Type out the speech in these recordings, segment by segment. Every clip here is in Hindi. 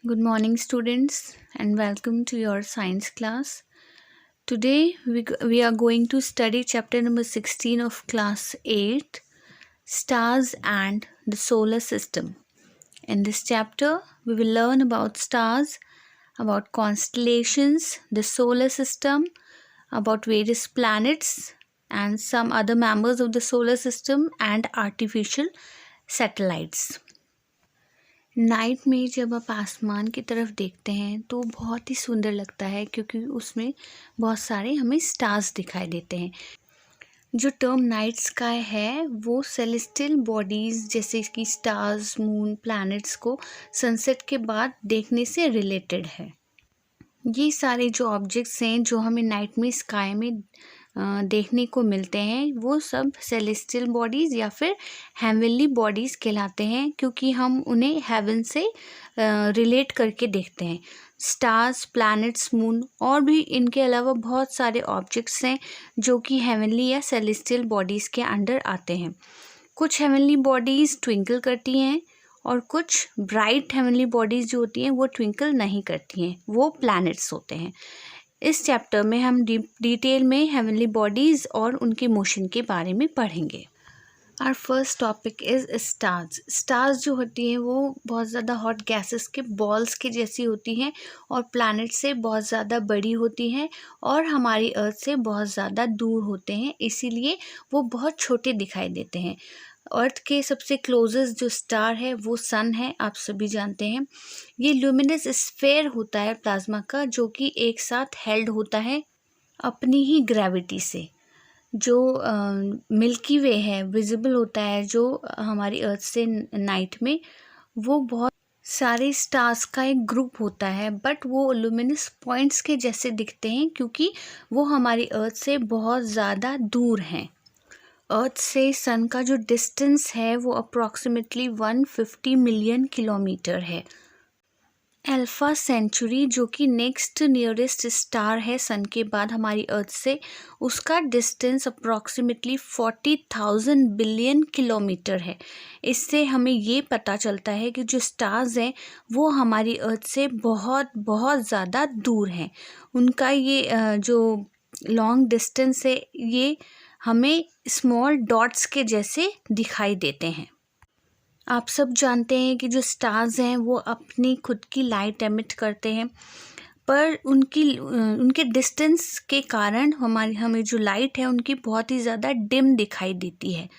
Good morning, students, and welcome to your science class. Today, we are going to study chapter number 16 of class 8, Stars and the Solar System. In this chapter, we will learn about stars, about constellations, the solar system, about various planets, and some other members of the solar system, and artificial satellites. Night में जब आप आसमान की तरफ देखते हैं तो बहुत ही सुंदर लगता है क्योंकि उसमें बहुत सारे हमें स्टार्स दिखाई देते हैं। जो टर्म नाइट स्काई है वो सेलेस्टियल बॉडीज़ जैसे कि स्टार्स, मून, प्लैनेट्स को सनसेट के बाद देखने से रिलेटेड है। ये सारे जो ऑब्जेक्ट्स हैं जो हमें नाइट में स्काई में देखने को मिलते हैं वो सब सेलेस्टियल बॉडीज़ या फिर हेवनली बॉडीज़ कहलाते हैं क्योंकि हम उन्हें हेवन से रिलेट करके देखते हैं। स्टार्स, प्लैनेट्स, मून और भी इनके अलावा बहुत सारे ऑब्जेक्ट्स हैं जो कि हेवनली या सेलेस्टियल बॉडीज़ के अंडर आते हैं। कुछ हेवनली बॉडीज़ ट्विंकल करती हैं और कुछ ब्राइट हेवनली बॉडीज़ जो होती हैं वो ट्विंकल नहीं करती हैं, वो प्लैनेट्स होते हैं। इस चैप्टर में हम डिटेल में हेवनली बॉडीज़ और उनके मोशन के बारे में पढ़ेंगे। Our first topic is stars. Stars जो होती हैं वो बहुत ज़्यादा हॉट गैसेस के बॉल्स के जैसी होती हैं और प्लैनेट से बहुत ज़्यादा बड़ी होती हैं और हमारी अर्थ से बहुत ज़्यादा दूर होते हैं, इसीलिए वो बहुत छोटे दिखाई देते हैं। अर्थ के सबसे क्लोजेस्ट जो स्टार है वो सन है, आप सभी जानते हैं। ये ल्यूमिनस स्फेयर होता है प्लाज्मा का जो कि एक साथ हेल्ड होता है अपनी ही ग्रेविटी से। जो मिल्की वे है विजिबल होता है जो हमारी अर्थ से नाइट में, वो बहुत सारे स्टार्स का एक ग्रुप होता है बट वो लुमिनस पॉइंट्स के जैसे दिखते हैं क्योंकि वो हमारी अर्थ से बहुत ज़्यादा दूर हैं। अर्थ से सन का जो डिस्टेंस है वो अप्रॉक्सीमेटली 150 मिलियन किलोमीटर है। अल्फा सेंचुरी जो कि नेक्स्ट नियरेस्ट स्टार है सन के बाद हमारी अर्थ से, उसका डिस्टेंस अप्रॉक्सीमेटली 40,000 बिलियन किलोमीटर है। इससे हमें ये पता चलता है कि जो स्टार्स हैं वो हमारी अर्थ से बहुत बहुत ज़्यादा दूर हैं। उनका ये जो लॉन्ग डिस्टेंस है ये हमें स्मॉल डॉट्स के जैसे दिखाई देते हैं। आप सब जानते हैं कि जो स्टार्स हैं वो अपनी खुद की लाइट एमिट करते हैं, पर उनके डिस्टेंस के कारण हमें जो लाइट है उनकी बहुत ही ज़्यादा डिम दिखाई देती है।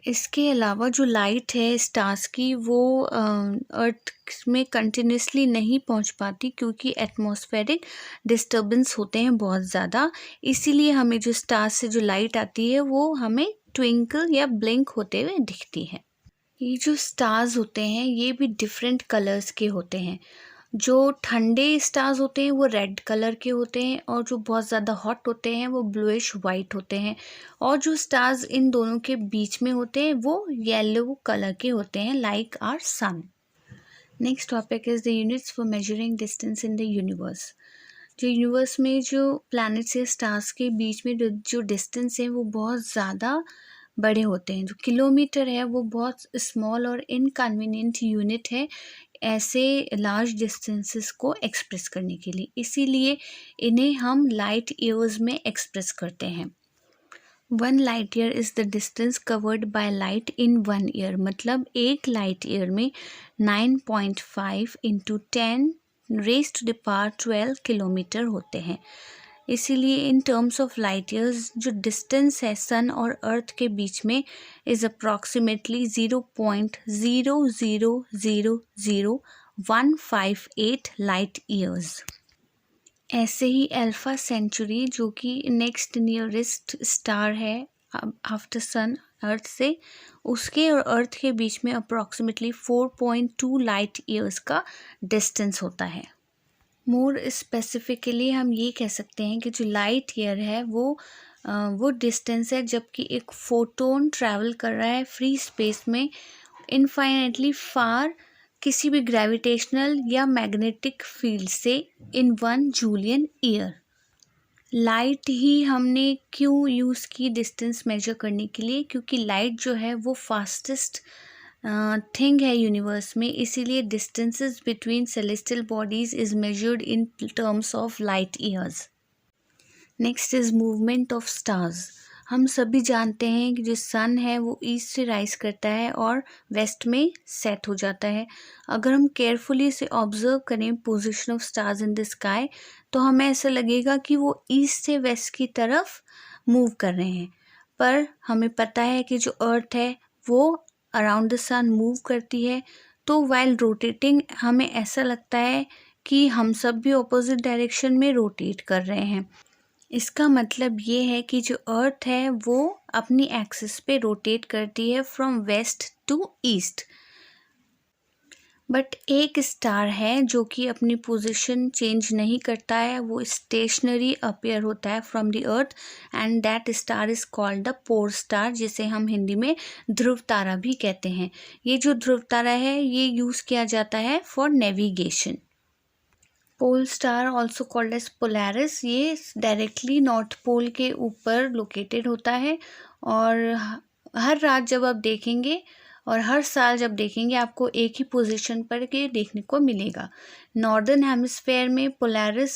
इसके अलावा जो लाइट है स्टार्स की वो अर्थ में कंटिन्यूसली नहीं पहुंच पाती क्योंकि एटमॉस्फेरिक डिस्टर्बेंस होते हैं बहुत ज़्यादा, इसीलिए हमें जो स्टार्स से जो लाइट आती है वो हमें ट्विंकल या ब्लिंक होते हुए दिखती है। ये जो स्टार्स होते हैं ये भी डिफरेंट कलर्स के होते हैं। जो ठंडे स्टार्स होते हैं वो रेड कलर के होते हैं और जो बहुत ज़्यादा हॉट होते हैं वो ब्लूइश वाइट होते हैं, और जो स्टार्स इन दोनों के बीच में होते हैं वो येलो कलर के होते हैं, like our sun. Next topic is the units for measuring distance in the universe. जो यूनिवर्स में जो प्लैनेट्स या स्टार्स के बीच में जो डिस्टेंस है वो बहुत ज़्यादा बड़े होते हैं। जो किलोमीटर है वो बहुत स्मॉल और इनकन्वीनियंट यूनिट है ऐसे लार्ज डिस्टेंसेस को एक्सप्रेस करने के लिए, इसीलिए इन्हें हम लाइट ईयर्स में एक्सप्रेस करते हैं। 1 light year is the distance covered by light in 1 year, मतलब एक लाइट ईयर में 9.5 × 10⁻12 किलोमीटर होते हैं। इसीलिए in terms of light years जो डिस्टेंस है सन और अर्थ के बीच में इज़ अप्रॉक्सीमेटली 0.0000158 लाइट ईयर्स। ऐसे ही अल्फा सेंचुरी जो कि नेक्स्ट नियरेस्ट स्टार है आफ्टर सन अर्थ से, उसके और अर्थ के बीच में अप्रॉक्सीमेटली 4.2 लाइट ईयर्स का डिस्टेंस होता है। मोर स्पेसिफिकली हम ये कह सकते हैं कि जो लाइट ईयर है वो डिस्टेंस है जबकि एक फोटोन ट्रैवल कर रहा है फ्री स्पेस में इनफाइनाइटली फार किसी भी ग्रेविटेशनल या मैग्नेटिक फील्ड से इन 1 जूलियन ईयर। लाइट ही हमने क्यों यूज़ की डिस्टेंस मेजर करने के लिए, क्योंकि लाइट जो है वो फास्टेस्ट थिंग है यूनिवर्स में, इसीलिए distances between celestial bodies is measured in terms of light years. Next is movement of stars. हम सभी जानते हैं कि जो सन है वो ईस्ट से राइज करता है और वेस्ट में सेट हो जाता है। अगर हम केयरफुली से ऑब्जर्व करें position of stars in the sky तो हमें ऐसा लगेगा कि वो ईस्ट से वेस्ट की तरफ मूव कर रहे हैं, पर हमें पता है कि जो अर्थ है वो अराउंड द सन मूव करती है, तो वाइल रोटेटिंग हमें ऐसा लगता है कि हम सब भी ऑपोजिट डायरेक्शन में रोटेट कर रहे हैं। इसका मतलब ये है कि जो अर्थ है वो अपनी एक्सिस पे रोटेट करती है from west to east. But एक स्टार है जो कि अपनी पोजीशन चेंज नहीं करता है, वो स्टेशनरी अपीयर होता है from the earth, and that star is called the pole star, जिसे हम हिंदी में ध्रुव तारा भी कहते हैं। ये जो ध्रुव तारा है ये यूज़ किया जाता है for navigation. Pole star also called as Polaris, ये डायरेक्टली नॉर्थ पोल के ऊपर लोकेटेड होता है, और हर रात जब आप देखेंगे और हर साल जब देखेंगे आपको एक ही पोजीशन पर के देखने को मिलेगा। नॉर्दर्न हेमिस्फेयर में पोलैरिस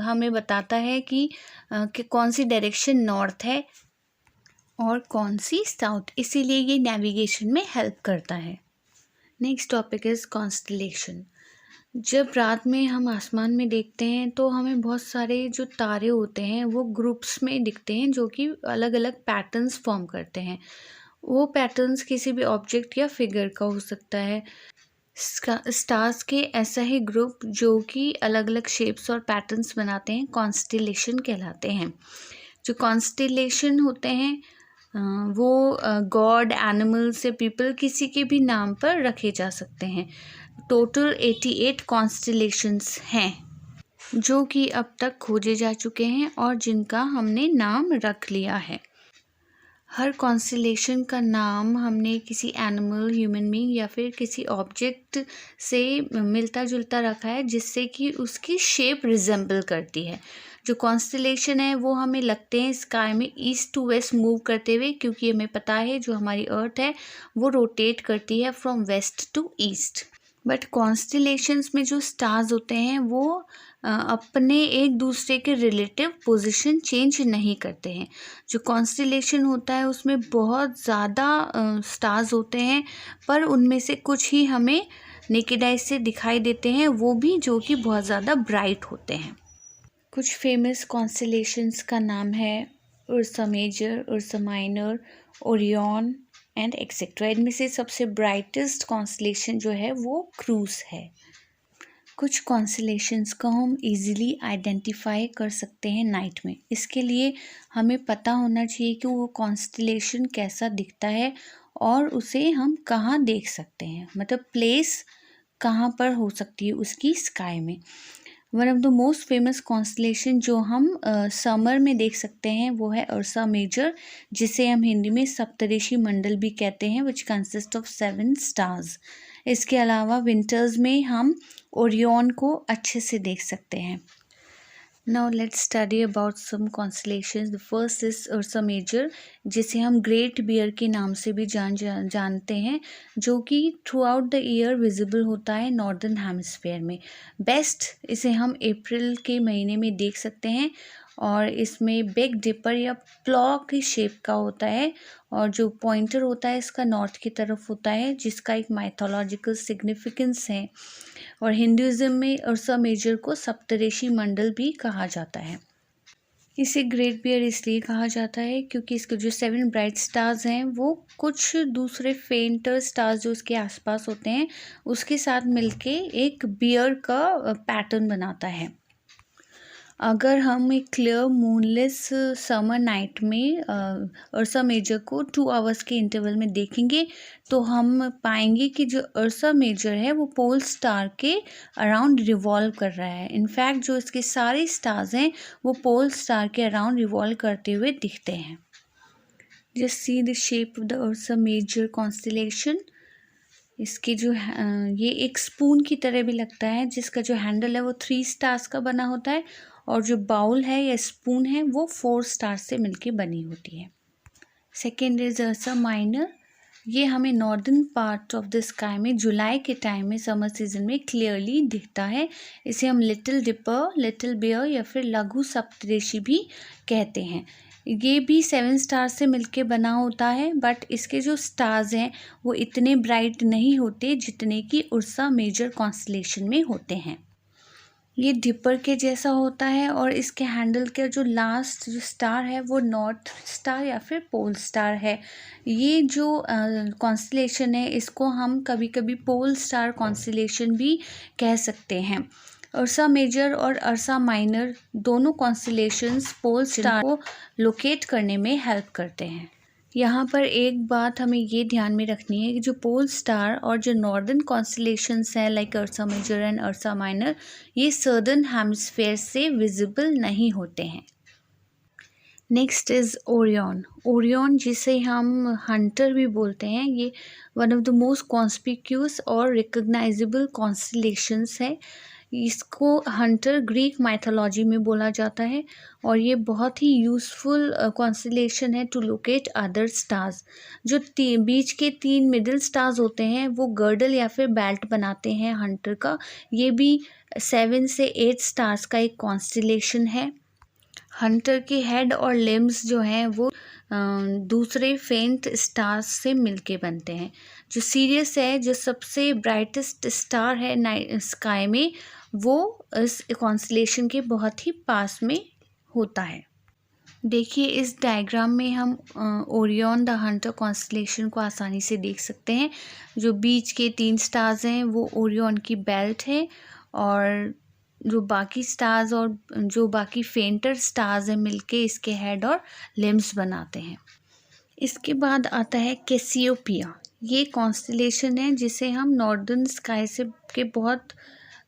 हमें बताता है कि कौन सी डायरेक्शन नॉर्थ है और कौन सी साउथ, इसीलिए ये नेविगेशन में हेल्प करता है। Next topic is constellation. जब रात में हम आसमान में देखते हैं तो हमें बहुत सारे जो तारे होते हैं वो ग्रुप्स में दिखते हैं जो कि अलग अलग पैटर्न्स फॉर्म करते हैं। वो पैटर्न्स किसी भी ऑब्जेक्ट या फिगर का हो सकता है। स्टार्स के ऐसा ही ग्रुप जो कि अलग अलग शेप्स और पैटर्न्स बनाते हैं कॉन्स्टेलेशन कहलाते हैं। जो कॉन्स्टेलेशन होते हैं वो गॉड, एनिमल्स या पीपल किसी के भी नाम पर रखे जा सकते हैं। टोटल 88 कॉन्स्टेलेशंस हैं जो कि अब तक खोजे जा चुके हैं और जिनका हमने नाम रख लिया है। हर कॉन्स्टेलेशन का नाम हमने किसी एनिमल, ह्यूमन बीइंग या फिर किसी ऑब्जेक्ट से मिलता जुलता रखा है जिससे कि उसकी शेप रिजेंबल करती है। जो कॉन्स्टेलेशन है वो हमें लगते हैं स्काई में ईस्ट टू वेस्ट मूव करते हुए, क्योंकि हमें पता है जो हमारी अर्थ है वो रोटेट करती है from west to east. But constellations में जो स्टार्स होते हैं वो अपने एक दूसरे के रिलेटिव पोजीशन चेंज नहीं करते हैं। जो कॉन्स्टेलेशन होता है उसमें बहुत ज़्यादा स्टार्स होते हैं, पर उनमें से कुछ ही हमें नेकेड आई से दिखाई देते हैं, वो भी जो कि बहुत ज़्यादा ब्राइट होते हैं। कुछ फेमस कॉन्स्टेलेशंस का नाम है Ursa Major, Ursa Minor, Orion and etcetera. इनमें से सबसे ब्राइटेस्ट कॉन्स्टेलेशन जो है वो क्रूस है। कुछ कॉन्स्टेलेशंस को हम इजीली आइडेंटिफाई कर सकते हैं नाइट में। इसके लिए हमें पता होना चाहिए कि वो कॉन्स्टेलेशन कैसा दिखता है और उसे हम कहाँ देख सकते हैं, मतलब प्लेस कहाँ पर हो सकती है उसकी स्काई में। One of the most famous constellation जो हम समर में देख सकते हैं वो है उर्सा मेजर, जिसे हम हिंदी में सप्तऋषि मंडल भी कहते हैं, विच कंसिस्ट ऑफ 7 स्टार्स। इसके अलावा विंटर्स में हम ओरियन को अच्छे से देख सकते हैं। Now let's study about some constellations. The first is Ursa Major, जिसे हम ग्रेट बियर के नाम से भी जानते हैं, जो कि through out the year visible होता है नॉर्दर्न हेमिस्फेयर में। बेस्ट इसे हम अप्रैल के महीने में देख सकते हैं और इसमें बिग डिपर या प्लॉ की शेप का होता है और जो पॉइंटर होता है इसका नॉर्थ की तरफ होता है, जिसका एक माइथोलॉजिकल सिग्निफिकेंस है। और हिंदुइज्म में उर्सा मेजर को सप्तऋषि मंडल भी कहा जाता है। इसे ग्रेट बियर इसलिए कहा जाता है क्योंकि इसके जो 7 ब्राइट स्टार्स हैं वो कुछ दूसरे फेंटर स्टार्स जो इसके आसपास होते हैं उसके साथ मिलके एक बियर का पैटर्न बनाता है। अगर हम एक क्लियर मूनलेस समर नाइट में उर्सा मेजर को 2 आवर्स के इंटरवल में देखेंगे तो हम पाएंगे कि जो उर्सा मेजर है वो पोल स्टार के अराउंड रिवॉल्व कर रहा है। इनफैक्ट जो इसके सारे स्टार्स हैं वो पोल स्टार के अराउंड रिवॉल्व करते हुए दिखते हैं। Just see the shape of the Ursa Major constellation. इसके जो ये एक स्पून की तरह भी लगता है, जिसका जो हैंडल है वो 3 स्टार्स का बना होता है और जो बाउल है या स्पून है वो 4 स्टार से मिलके बनी होती है। Second is Ursa minor. ये हमें northern part of the sky में जुलाई के टाइम में समर सीजन में क्लियरली दिखता है। इसे हम लिटिल डिपर, लिटिल बियर या फिर लघु सप्तऋषि भी कहते हैं। ये भी 7 स्टार से मिलके बना होता है, बट इसके जो स्टार्स हैं वो इतने ब्राइट नहीं होते जितने कि उर्सा मेजर कॉन्स्टलेशन में होते हैं। ये डिपर के जैसा होता है और इसके हैंडल का जो लास्ट जो स्टार है वो नॉर्थ स्टार या फिर पोल स्टार है। ये जो कॉन्स्टलेशन है इसको हम कभी कभी पोल स्टार कॉन्स्टलेशन भी कह सकते हैं। अर्सा मेजर और अर्सा माइनर दोनों कॉन्स्टलेशंस पोल स्टार को लोकेट करने में हेल्प करते हैं। यहाँ पर एक बात हमें ये ध्यान में रखनी है कि जो पोल स्टार और जो नॉर्दर्न कॉन्स्टलेशंस हैं लाइक अर्सा मेजर एंड अर्सा माइनर, ये सर्दर्न हेमिस्फेयर से विजिबल नहीं होते हैं। Next is Orion. ओरियन जिसे हम हंटर भी बोलते हैं, ये one of the most conspicuous और रिकग्नाइजेबल कॉन्स्टलेशंस है। इसको हंटर ग्रीक माइथोलॉजी में बोला जाता है और ये बहुत ही यूज़फुल कॉन्स्टलेशन है टू लोकेट अदर स्टार्स। जो बीच के 3 मिडिल स्टार्स होते हैं वो गर्डल या फिर बेल्ट बनाते हैं हंटर का। ये भी 7 से 8 स्टार्स का एक कॉन्स्टलेशन है। हंटर के हेड और लिम्स जो हैं वो दूसरे फेंट स्टार्स से मिलके बनते हैं। जो सीरियस है, जो सबसे ब्राइटेस्ट स्टार है नाइट स्काई में, वो इस कॉन्स्टलेशन के बहुत ही पास में होता है। देखिए इस डायग्राम में हम ओरियन द हंटर कॉन्स्टलेशन को आसानी से देख सकते हैं। जो बीच के 3 स्टार्स हैं वो ओरियन की बेल्ट है और जो बाकी स्टार्स और जो बाकी फेंटर स्टार्स हैं मिलके इसके हेड और लिम्स बनाते हैं। इसके बाद आता है कैसियोपिया। ये कॉन्स्टलेशन है जिसे हम नॉर्दर्न स्काई से के बहुत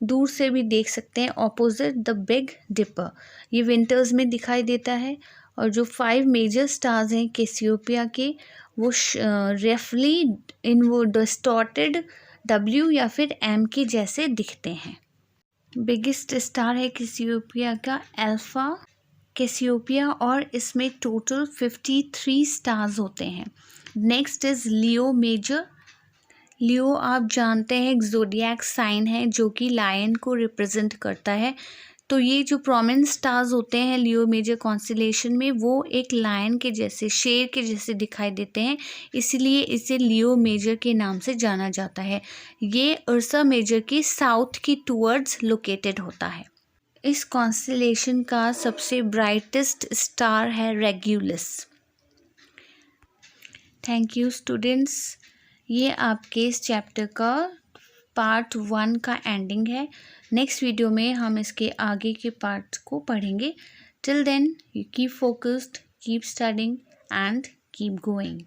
दूर से भी देख सकते हैं, ऑपोजिट द बिग डिपर। ये विंटर्स में दिखाई देता है और जो 5 मेजर स्टार्स हैं कैसियोपिया के वो रफली इन वो डिस्टॉर्टेड W या फिर M के जैसे दिखते हैं। बिगेस्ट स्टार है कैसियोपिया का अल्फा कैसियोपिया और इसमें टोटल 53 स्टार्स होते हैं। Next is Leo Major. Leo आप जानते हैं एक ज़ोडिएक साइन है जो कि लायन को रिप्रेजेंट करता है। तो ये जो प्रोमिनेंट स्टार्स होते हैं लियो मेजर कॉन्स्टलेशन में वो एक लायन के जैसे, शेर के जैसे दिखाई देते हैं, इसीलिए इसे लियो मेजर के नाम से जाना जाता है। ये उर्सा मेजर की साउथ की टूवर्ड्स लोकेटेड होता है। इस कॉन्स्टलेशन का सबसे ब्राइटेस्ट स्टार है रेगुलस। Thank you students. ये आपके इस चैप्टर का पार्ट 1 का एंडिंग है। नेक्स्ट वीडियो में हम इसके आगे के पार्ट को पढ़ेंगे। Till then you keep focused, keep studying and keep going.